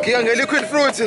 Okay, ang liquid fruit.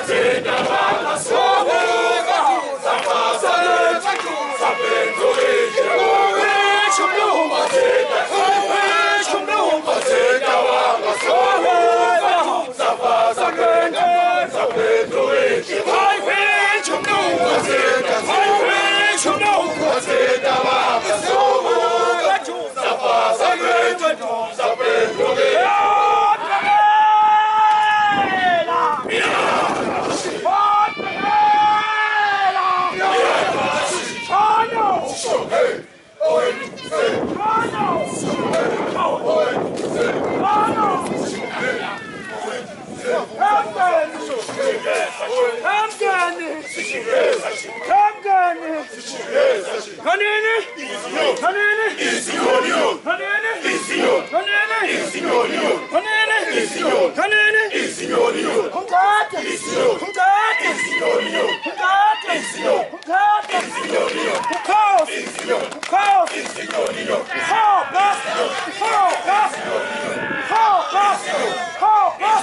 Take Hamgani. Hamgani. Hanene. Hanene. Hanene. Hanene. Hanene. Hanene. Kumtata. Kumtata. Kumtata. Kumtata. Ukhosi. Ukhosi. Hoba. Hoba. Hoba. Hoba.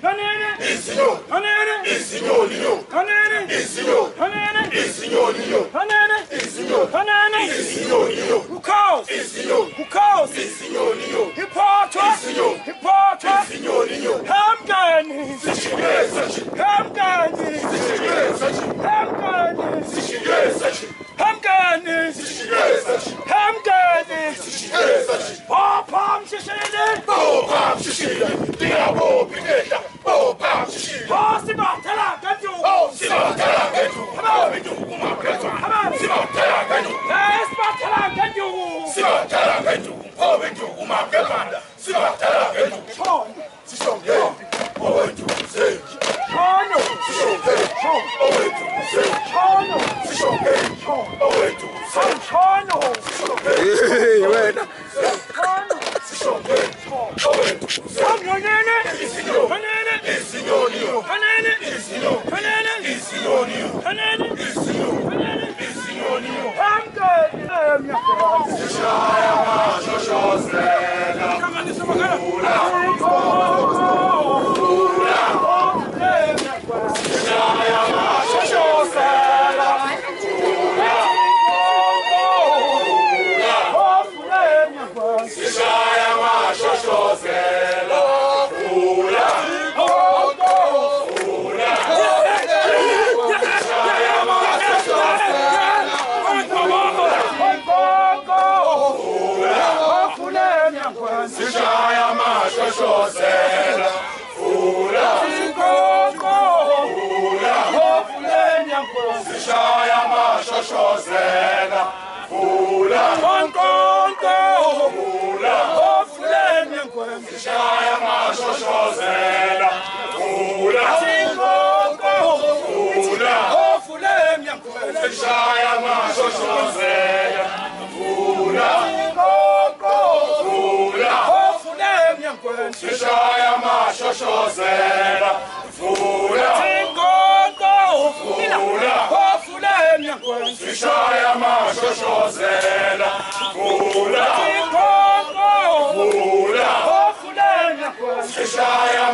Hanene. Hanene. Hanene. Hanene. Hanene. Hanene. Ukhosi. Ukhosi. Hipotwa. Hipotwa. Hamgani. Hamgani. Hamgani. Hamgani. Hamgani. Bopam shishile. Bopam shishile. Diabo bigeta. Bopam shishile. Sibatala ganju. Sibatala ganju. Hababidu umabreza. Sibatala ganju. Sibatala ganju. Sibatala ganju. Hababidu umabreza. Sibatala ganju. Chon. Sishonge. Hababidu say. Chono. Sishonge. Hababidu say. Chono. Sishonge. Hababidu say. Chono. Hey, wait. Chono. Sishonge. Hababidu say. Hanene. Hanene. Hanene. Hanene. Hanene. Hanene. I'm good. Shaya